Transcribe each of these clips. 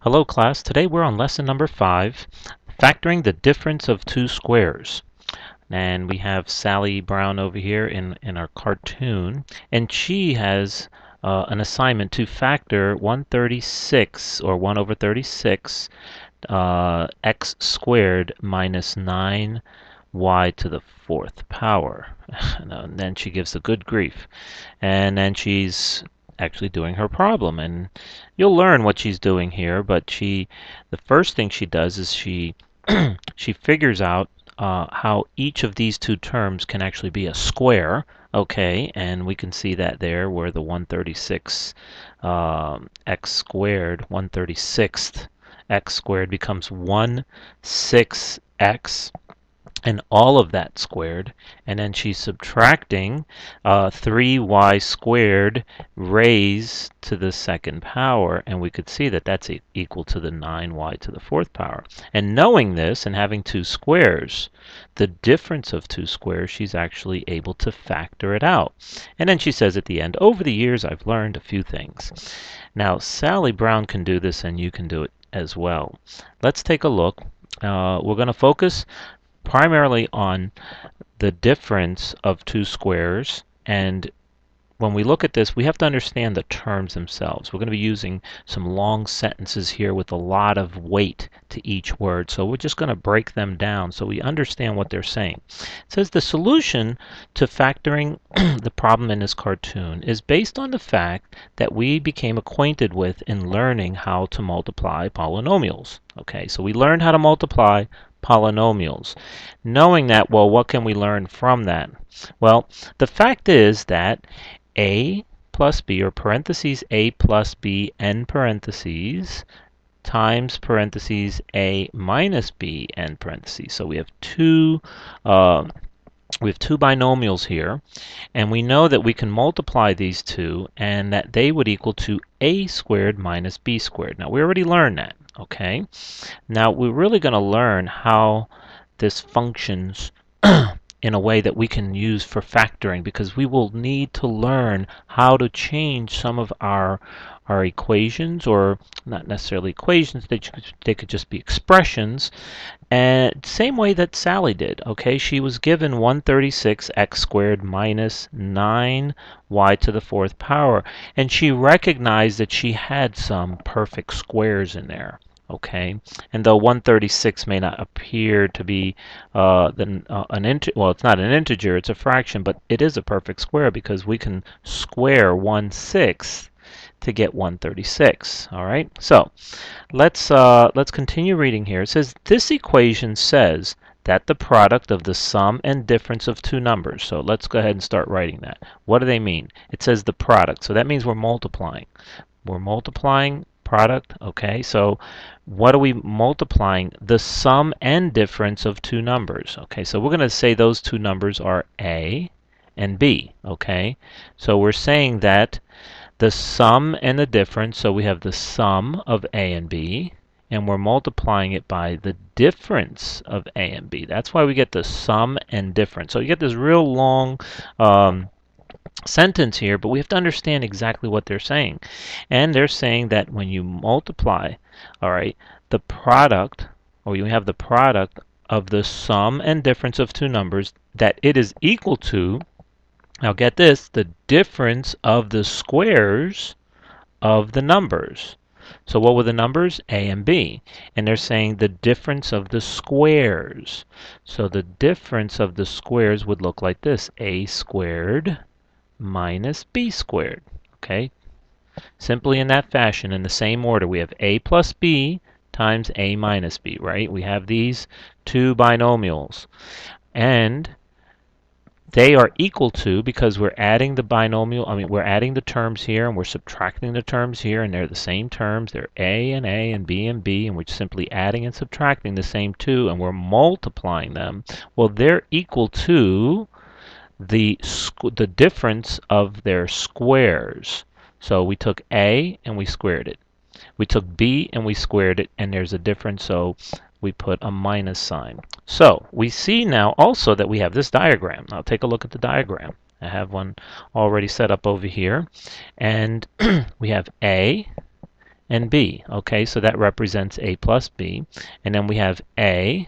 Hello class, today we're on lesson number 5, factoring the difference of two squares. And we have Sally Brown over here in our cartoon, and she has an assignment to factor 136, or 1 over 36, x squared minus 9y to the fourth power. And then she gives the good grief. And then she's actually doing her problem, and you'll learn what she's doing here. But the first thing she does is she she figures out how each of these two terms can actually be a square. Okay, and we can see that there where the 136 x squared, 136th x squared becomes 16x, and all of that squared, and then she's subtracting 3y squared raised to the second power, and we could see that that's equal to the 9y to the fourth power. And knowing this and having two squares, the difference of two squares, she's actually able to factor it out. And then she says at the end, over the years I've learned a few things. Now Sally Brown can do this, and you can do it as well. Let's take a look. We're going to focus primarily on the difference of two squares, and when we look at this, we have to understand the terms themselves. We're going to be using some long sentences here with a lot of weight to each word, so we're just going to break them down so we understand what they're saying. It says the solution to factoring the problem in this cartoon is based on the fact that we became acquainted with in learning how to multiply polynomials. Okay, so we learned how to multiply polynomials. Knowing that, well, what can we learn from that? Well, the fact is that a plus b, or parentheses a plus b end parentheses, times parentheses a minus b end parentheses. So we have two binomials here, and we know that we can multiply these two and that they would equal to a squared minus b squared. Now we already learned that. Okay, now we're really going to learn how this functions in a way that we can use for factoring, because we will need to learn how to change some of our equations, or not necessarily equations, they could just be expressions, and same way that Sally did. Okay, she was given 136x squared minus 9y to the fourth power, and she recognized that she had some perfect squares in there. Okay, and though 136 may not appear to be well, it's not an integer, it's a fraction, but it is a perfect square because we can square 1/6 to get 136. All right, so let's continue reading here. It says this equation says that the product of the sum and difference of two numbers. So let's go ahead and start writing that. What do they mean? It says the product, so that means we're multiplying. We're multiplying product. Okay, so what are we multiplying? The sum and difference of two numbers. Okay, so we're going to say those two numbers are a and b. Okay, so we're saying that the sum and the difference, so we have the sum of a and b, and we're multiplying it by the difference of a and b. That's why we get the sum and difference. So you get this real long sentence here, but we have to understand exactly what they're saying. And they're saying that when you multiply, all right, the product, or you have the product of the sum and difference of two numbers, that it is equal to, now get this, the difference of the squares of the numbers. So what were the numbers? A and b. And they're saying the difference of the squares. So the difference of the squares would look like this: a squared minus b squared. Okay, simply in that fashion, in the same order. We have a plus b times a minus b, right? We have these two binomials, and they are equal to, because we're adding the binomial, we're adding the terms here and we're subtracting the terms here, and they're the same terms. They're a and b, and we're simply adding and subtracting the same two, and we're multiplying them. Well, they're equal to the difference of their squares. So we took a and we squared it. We took b and we squared it, and there's a difference, so we put a minus sign. So we see now also that we have this diagram. Now take a look at the diagram. I have one already set up over here, and we have a and b. Okay, so that represents a plus b. And then we have a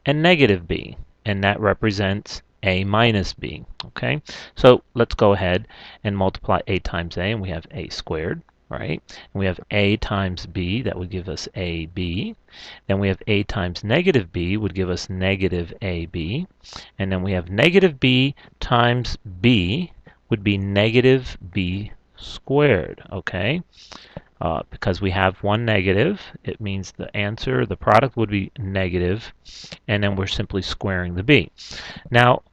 and negative b, and that represents a minus b. Okay, so let's go ahead and multiply a times a, and we have a squared, right? And we have a times b, that would give us ab. Then we have a times negative b would give us negative ab. And then we have negative b times b would be negative b squared, okay? Because we have one negative, it means the answer, the product would be negative, and then we're simply squaring the b. Now,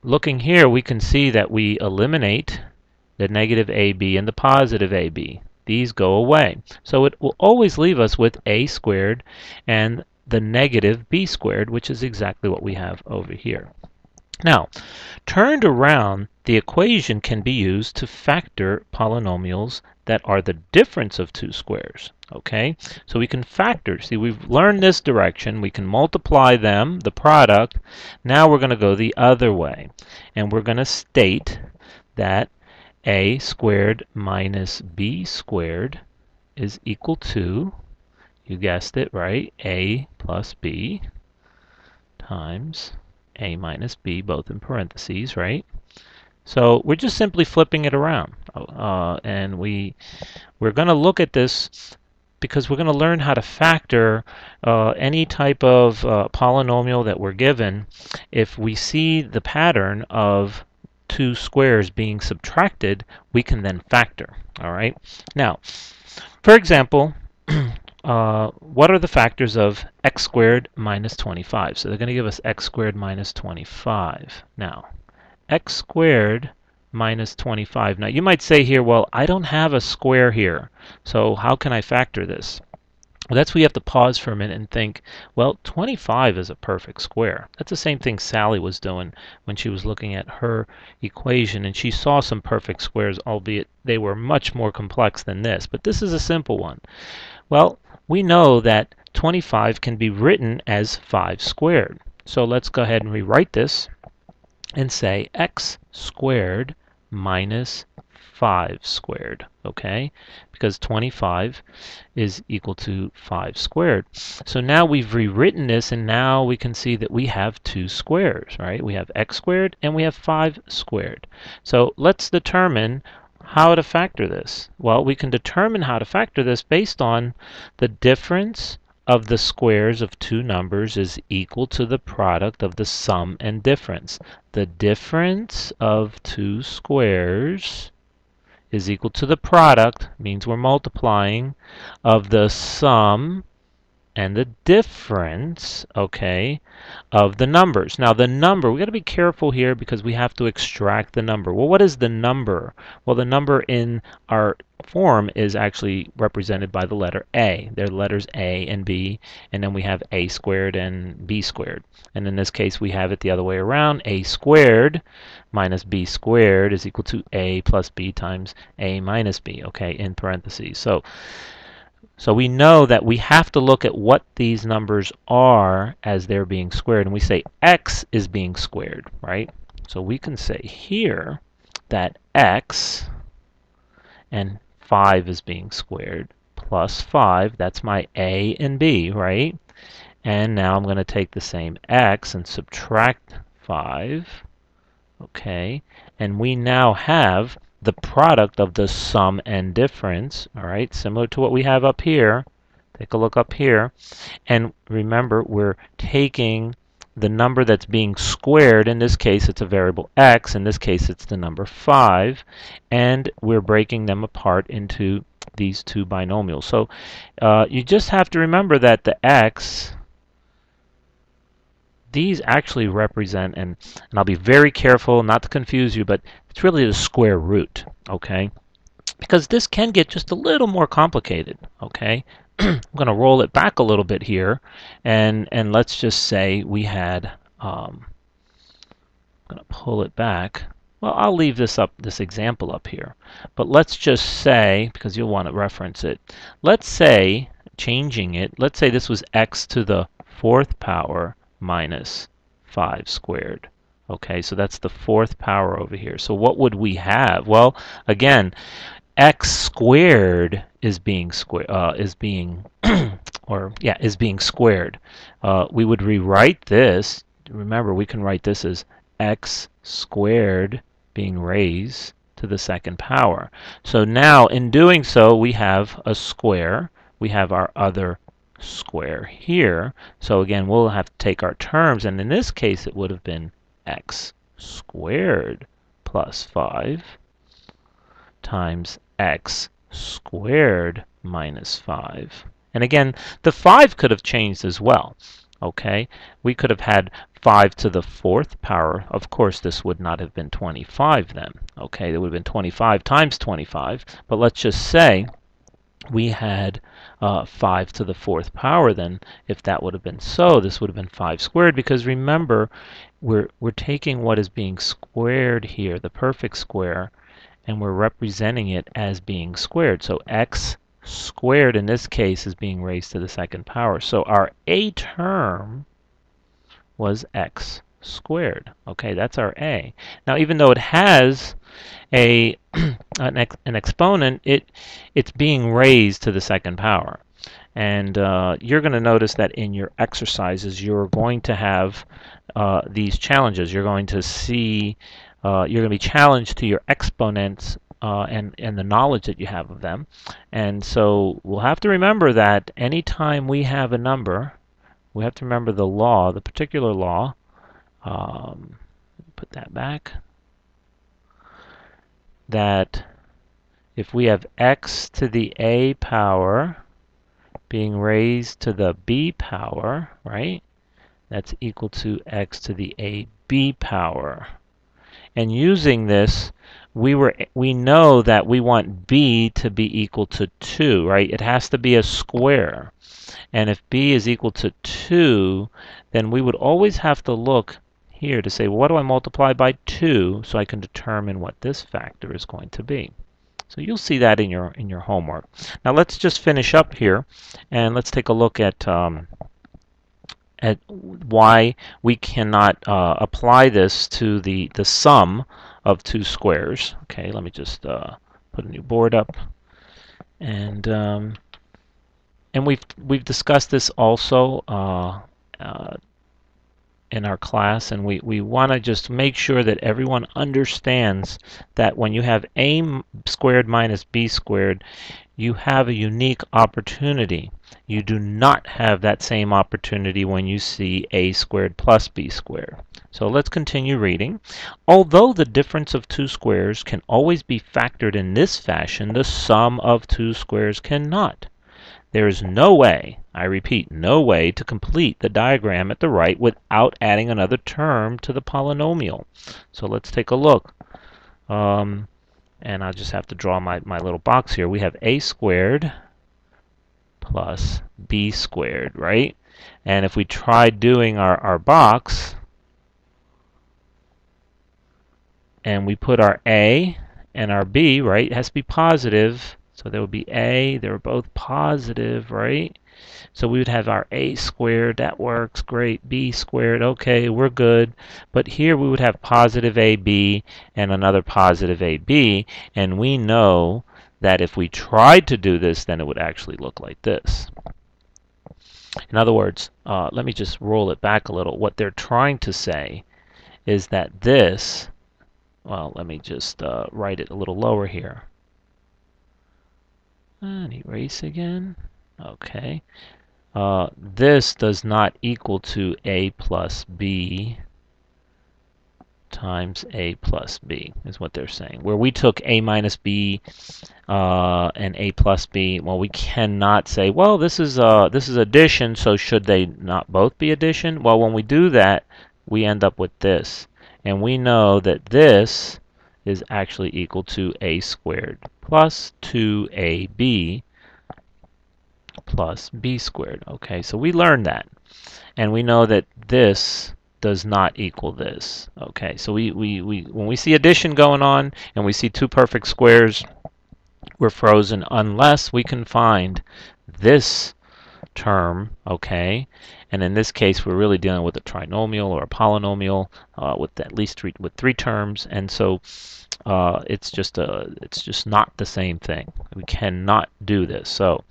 looking here, we can see that we eliminate the negative ab and the positive ab. These go away. So it will always leave us with a squared and the negative b squared, which is exactly what we have over here. Now, turned around, the equation can be used to factor polynomials that are the difference of two squares. Okay, so we can factor. See, we've learned this direction. We can multiply them, the product. Now we're going to go the other way, and we're going to state that a squared minus b squared is equal to, you guessed it, right, a plus b times a minus b, both in parentheses, right? So we're just simply flipping it around. And we're going to look at this because we're going to learn how to factor any type of polynomial that we're given. If we see the pattern of two squares being subtracted, we can then factor. All right. Now, for example, what are the factors of x squared minus 25? So they're going to give us x squared minus 25. Now, x squared minus 25. Now, you might say here, well, I don't have a square here, so how can I factor this? Well, that's where you have to pause for a minute and think, well, 25 is a perfect square. That's the same thing Sally was doing when she was looking at her equation, and she saw some perfect squares, albeit they were much more complex than this. But this is a simple one. Well, we know that 25 can be written as 5 squared. So let's go ahead and rewrite this and say x squared minus 5 squared, okay? Because 25 is equal to 5 squared. So now we've rewritten this, and now we can see that we have two squares, right? We have x squared and we have 5 squared. So let's determine how to factor this. Well, we can determine how to factor this based on the difference of the squares of two numbers is equal to the product of the sum and difference. The difference of two squares is equal to the product, means we're multiplying, of the sum and the difference, okay, of the numbers. Now the number, we got to be careful here because we have to extract the number. Well, what is the number? Well, the number in our form is actually represented by the letter A. They're the letters A and B, and then we have a squared and b squared. And in this case, we have it the other way around. A squared minus b squared is equal to a plus b times a minus b, okay, in parentheses. So we know that we have to look at what these numbers are as they're being squared. And we say x is being squared, right? So we can say here that x and 5 is being squared plus 5. That's my a and b, right? And now I'm going to take the same x and subtract 5. Okay. And we now have the product of the sum and difference, all right, similar to what we have up here. Take a look up here. And remember, we're taking the number that's being squared. In this case, it's a variable x. In this case, it's the number 5. And we're breaking them apart into these two binomials. So you just have to remember that the x, these actually represent, and I'll be very careful not to confuse you, but it's really the square root, okay? Because this can get just a little more complicated, okay? I'm going to roll it back a little bit here, and let's just say we had, I'm going to pull it back. Well, I'll leave this example up here, but let's just say, because you'll want to reference it, let's say, changing it, let's say this was x to the 4th power minus 5 squared. Okay, so that's the 4th power over here. So what would we have? Well, again, x squared is being squared. We would rewrite this. Remember, we can write this as x squared being raised to the second power. So now, in doing so, we have a square. We have our other square here. So again, we'll have to take our terms, and in this case, it would have been x squared plus 5 times x squared minus 5. And again, the 5 could have changed as well. Okay, we could have had 5 to the 4th power. Of course, this would not have been 25 then. Okay, it would have been 25 times 25. But let's just say we had 5 to the 4th power. Then if that would have been so, this would have been 5 squared, because remember, we're taking what is being squared here, the perfect square, and we're representing it as being squared. So x squared in this case is being raised to the second power. So our a term was x squared. Okay, that's our a. Now, even though it has an exponent, it's being raised to the second power. And you're going to notice that in your exercises, you're going to have these challenges. You're going to see, you're going to be challenged to your exponents and the knowledge that you have of them. And so we'll have to remember that anytime we have a number, we have to remember the law, the particular law. Put that back. That if we have x to the a power being raised to the b power, right? That's equal to x to the ab power. And using this, we know that we want b to be equal to 2, right? It has to be a square. And if b is equal to 2, then we would always have to look here to say, well, what do I multiply by 2 so I can determine what this factor is going to be. So you'll see that in your homework. Now let's just finish up here, and let's take a look at why we cannot apply this to the sum of two squares. Okay, let me just put a new board up, and we've discussed this also in our class, and we want to just make sure that everyone understands that when you have a squared minus b squared, you have a unique opportunity. You do not have that same opportunity when you see a squared plus b squared. So let's continue reading. Although the difference of two squares can always be factored in this fashion, the sum of two squares cannot. There is no way, I repeat, no way to complete the diagram at the right without adding another term to the polynomial. So let's take a look. And I'll just have to draw my little box here. We have a squared plus b squared, right? And if we try doing our box, and we put our a and our b, right, it has to be positive. So there would be a, they're both positive, right? So we would have our a squared, that works, great, b squared, okay, we're good. But here we would have positive ab and another positive ab, and we know that if we tried to do this, then it would actually look like this. In other words, let me just roll it back a little. What they're trying to say is that this, well, let me just write it a little lower here. And erase again. Okay. This does not equal to a plus b times a plus b, is what they're saying. Where we took a minus b and a plus b, well, we cannot say, well, this is addition, so should they not both be addition? Well, when we do that, we end up with this. And we know that this is actually equal to a squared plus 2ab plus b squared. Okay, so we learned that. And we know that this does not equal this. Okay, so we when we see addition going on and we see two perfect squares, we're frozen unless we can find this term, okay? And in this case, we're really dealing with a trinomial or a polynomial with at least three terms. And so it's just not the same thing. We cannot do this. So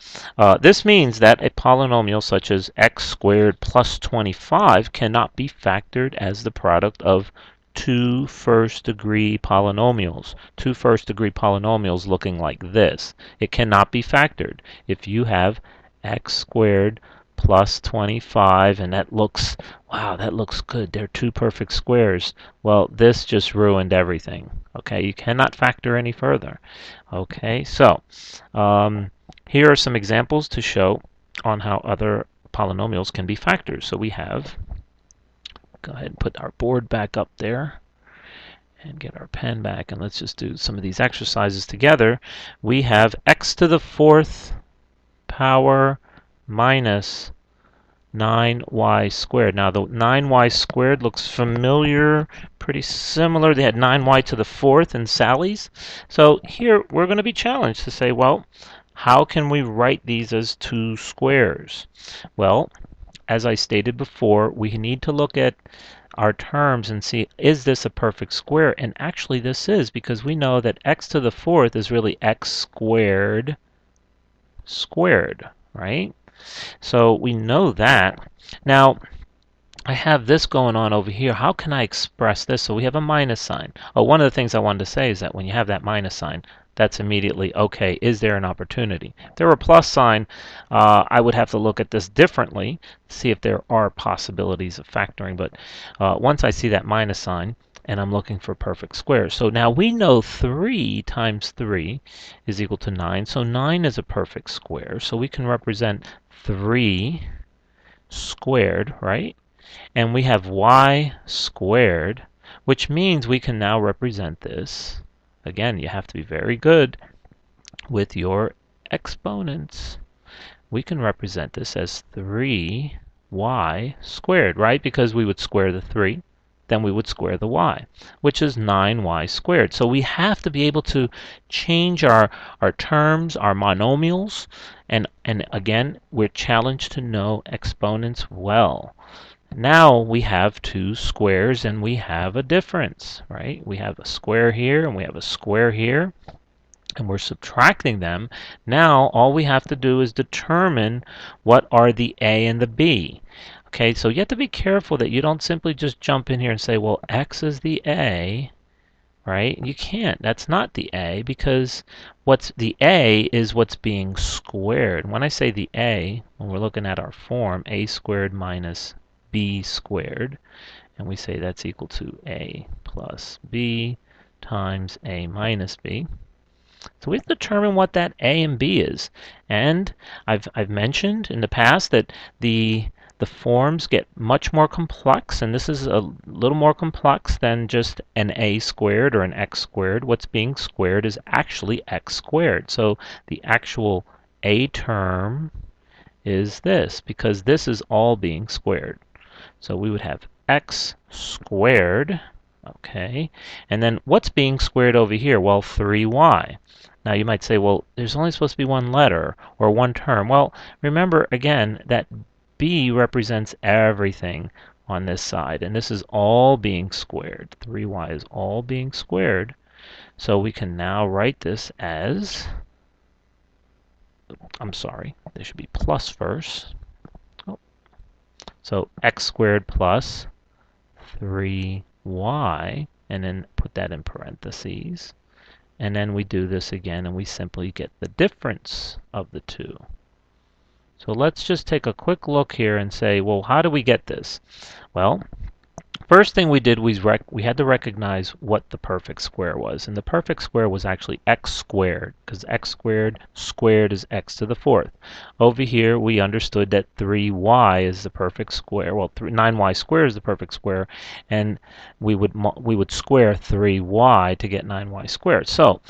this means that a polynomial such as x squared plus 25 cannot be factored as the product of two first-degree polynomials. Two first-degree polynomials looking like this. It cannot be factored. If you have x squared plus 25 and that looks, wow, that looks good. They're two perfect squares. Well, this just ruined everything. Okay, you cannot factor any further. Okay, so here are some examples to show on how other polynomials can be factors. So we have, go ahead and put our board back up there and get our pen back, and let's just do some of these exercises together. We have x to the fourth power minus 9y squared. Now the 9y squared looks familiar, pretty similar. They had 9y to the fourth in Sally's. So here we're going to be challenged to say, well, how can we write these as two squares? Well, as I stated before, we need to look at our terms and see, is this a perfect square? And actually this is, because we know that x to the fourth is really x squared squared, right? So we know that. Now, I have this going on over here. How can I express this? So we have a minus sign. Oh, one of the things I wanted to say is that when you have that minus sign, that's immediately, okay, is there an opportunity? If there were a plus sign, I would have to look at this differently, see if there are possibilities of factoring. But once I see that minus sign, and I'm looking for perfect squares. So now we know 3 times 3 is equal to 9. So 9 is a perfect square. So we can represent 3 squared, right? And we have y squared, which means we can now represent this. Again, you have to be very good with your exponents. We can represent this as 3y squared, right? Because we would square the 3, then we would square the y, which is 9y squared. So we have to be able to change our terms, our monomials, and again, we're challenged to know exponents well. Now we have two squares and we have a difference, right? We have a square here and we have a square here, and we're subtracting them. Now all we have to do is determine what are the a and the b. Okay, so you have to be careful that you don't simply just jump in here and say, well, x is the a, right? You can't. That's not the a, because what's the a is what's being squared. When I say the a, when we're looking at our form, a squared minus b squared, and we say that's equal to a plus b times a minus b. So we have to determine what that a and b is. And I've mentioned in the past that the forms get much more complex, and this is a little more complex than just an a squared or an x squared. What's being squared is actually x squared. So the actual a term is this, because this is all being squared. So we would have x squared, okay, and then what's being squared over here? Well, 3y. Now you might say, well, there's only supposed to be one letter or one term. Well, remember again that b represents everything on this side, and this is all being squared. 3y is all being squared. So we can now write this as, I'm sorry, there should be plus first. So x squared plus 3y, and then put that in parentheses. And then we do this again, and we simply get the difference of the two. So let's just take a quick look here and say, well, how do we get this? Well, first thing we did was we had to recognize what the perfect square was. And the perfect square was actually x squared, because x squared squared is x to the fourth. Over here, we understood that 3y is the perfect square. Well, 9y squared is the perfect square, and we would square 3y to get 9y squared. So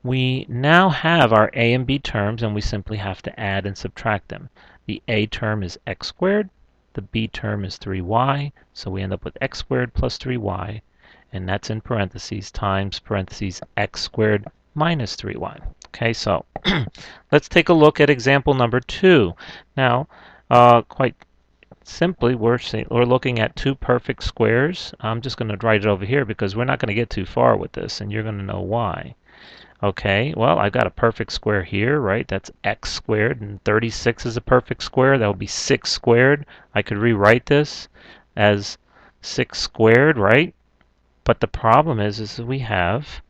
we now have our a and b terms, and we simply have to add and subtract them. The a term is x squared. The b term is 3y, so we end up with x squared plus 3y, and that's in parentheses times parentheses x squared minus 3y. Okay, so let's take a look at example number 2. Now, quite simply we're looking at two perfect squares. I'm just going to write it over here because we're not going to get too far with this, and you're going to know why. Okay, well, I've got a perfect square here, right? That's x squared, and 36 is a perfect square. That would be 6 squared. I could rewrite this as 6 squared, right? But the problem is we have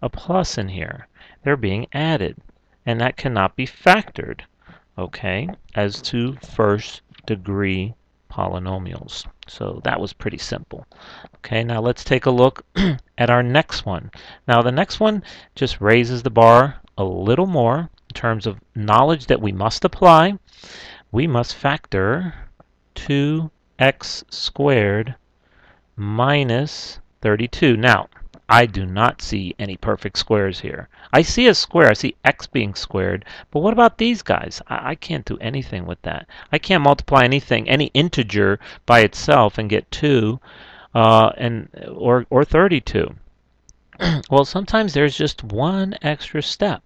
a plus in here. They're being added, and that cannot be factored, okay, as two first degree polynomials. So that was pretty simple. Okay, now let's take a look at our next one. Now the next one just raises the bar a little more in terms of knowledge that we must apply. We must factor 2x squared minus 32. Now, I do not see any perfect squares here. I see a square. I see x being squared. But what about these guys? I can't do anything with that. I can't multiply anything, any integer by itself and get 2 or 32. Well, sometimes there's just one extra step.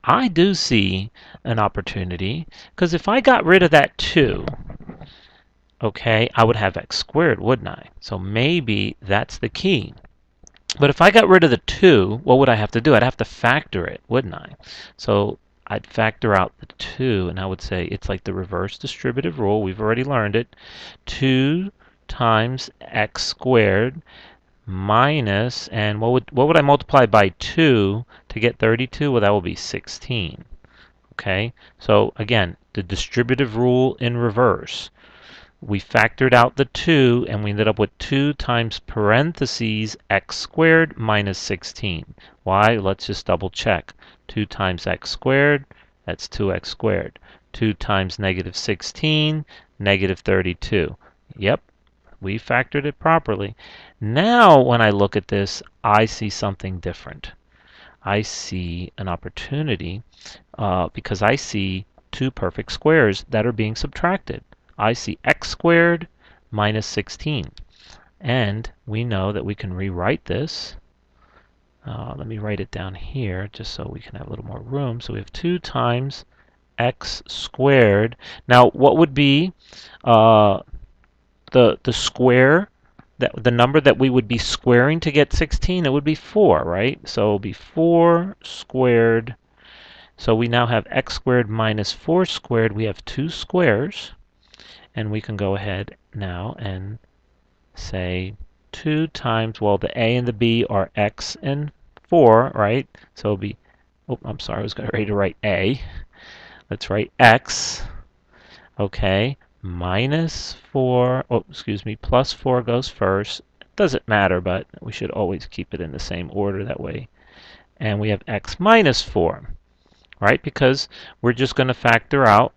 I do see an opportunity because if I got rid of that 2, okay, I would have x squared, wouldn't I? So maybe that's the key. But if I got rid of the 2, what would I have to do? I'd have to factor it, wouldn't I? So I'd factor out the 2, and I would say it's like the reverse distributive rule. We've already learned it. 2 times x squared minus, and what would I multiply by 2 to get 32? Well, that will be 16. Okay, so again, the distributive rule in reverse. We factored out the 2, and we ended up with 2 times parentheses x squared minus 16. Why? Let's just double check. 2 times x squared, that's 2x squared. 2 times negative 16, negative 32. Yep, we factored it properly. Now, when I look at this, I see something different. I see an opportunity because I see two perfect squares that are being subtracted. I see x squared minus 16. And we know that we can rewrite this. Let me write it down here just so we can have a little more room. So we have 2 times x squared. Now, what would be the square, the number that we would be squaring to get 16? It would be 4, right? So it would be 4 squared. So we now have x squared minus 4 squared. We have two squares. And we can go ahead now and say 2 times, well, the a and the b are x and 4, right? So it'll be, oh, I'm sorry, I was ready to write a. Let's write x, okay, minus 4, oh, excuse me, plus 4 goes first. Doesn't matter, but we should always keep it in the same order that way. And we have x minus 4, right? Because we're just going to factor out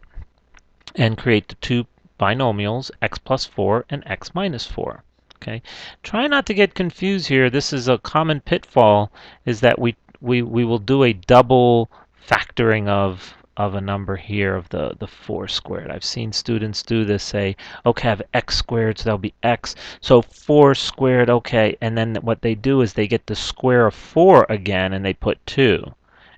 and create the two binomials, x plus 4 and x minus 4. Okay, try not to get confused here. This is a common pitfall, is that we will do a double factoring of a number here of the 4 squared. I've seen students do this, say, okay, I have x squared, so that'll be x. So 4 squared, okay, and then what they do is they get the square of 4 again and they put 2,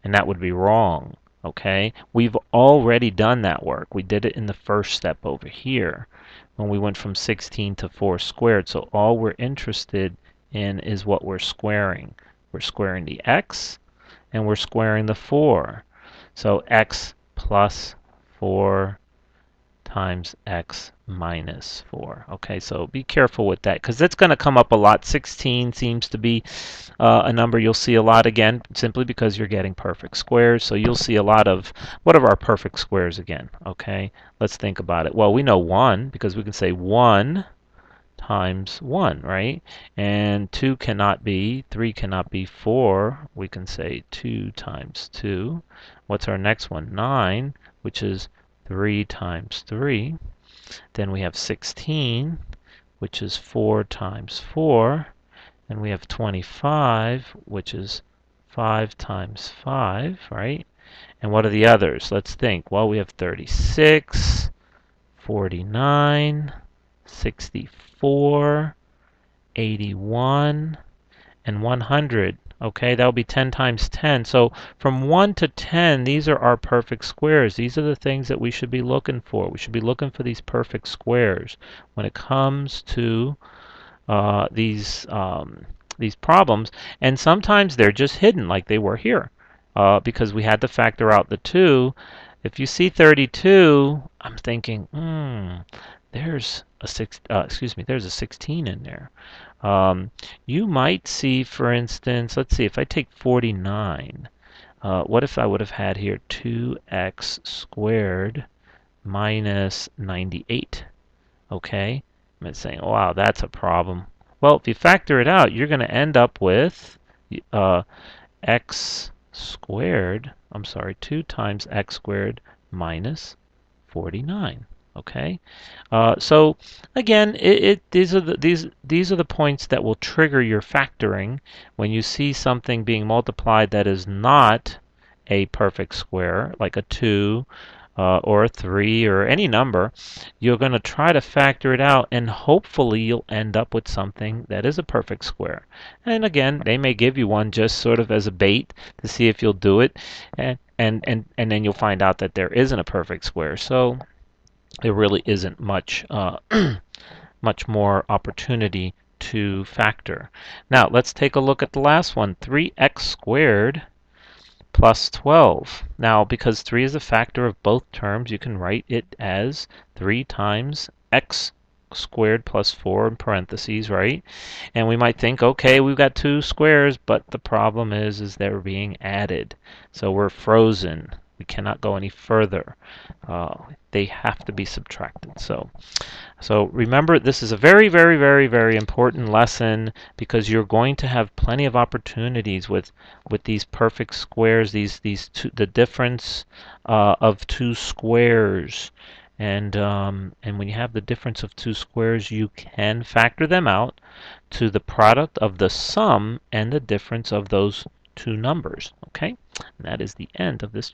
and that would be wrong. Okay, we've already done that work. We did it in the first step over here when we went from 16 to 4 squared. So all we're interested in is what we're squaring. We're squaring the x and we're squaring the 4. So x plus 4 times x minus 4. Okay, so be careful with that because it's going to come up a lot. 16 seems to be a number you'll see a lot again simply because you're getting perfect squares. So you'll see a lot of, what are our perfect squares again? Okay, let's think about it. Well, we know 1 because we can say 1 times 1, right? And 2 cannot be, 3 cannot be 4. We can say 2 times 2. What's our next one? 9, which is 3 times 3. Then we have 16, which is 4 times 4. And we have 25, which is 5 times 5, right? And what are the others? Let's think. Well, we have 36, 49, 64, 81, and 100. Okay, that would be 10 times 10. So from 1 to 10, these are our perfect squares. These are the things that we should be looking for. We should be looking for these perfect squares when it comes to these problems. And sometimes they're just hidden like they were here because we had to factor out the 2. If you see 32, I'm thinking, there's a there's a 16 in there. You might see, for instance, let's see, if I take 49, what if I would have had here 2x squared minus 98? Okay, I'm saying, wow, that's a problem. Well, if you factor it out, you're going to end up with x squared, 2 times x squared minus 49. Okay, so again, these are the points that will trigger your factoring when you see something being multiplied that is not a perfect square, like a 2 or a 3 or any number. You're going to try to factor it out, and hopefully you'll end up with something that is a perfect square. And again, they may give you one just sort of as a bait to see if you'll do it, and then you'll find out that there isn't a perfect square. So there really isn't much much more opportunity to factor. Now let's take a look at the last one, 3x squared plus 12. Now because 3 is a factor of both terms, you can write it as 3 times x squared plus 4 in parentheses, right? And we might think, okay, we've got 2 squares, but the problem is they're being added. So we're frozen. We cannot go any further. They have to be subtracted. So remember, this is a very, very, very, very important lesson because you're going to have plenty of opportunities with these perfect squares, the difference of 2 squares. And when you have the difference of 2 squares, you can factor them out to the product of the sum and the difference of those 2 numbers. Okay? And that is the end of this.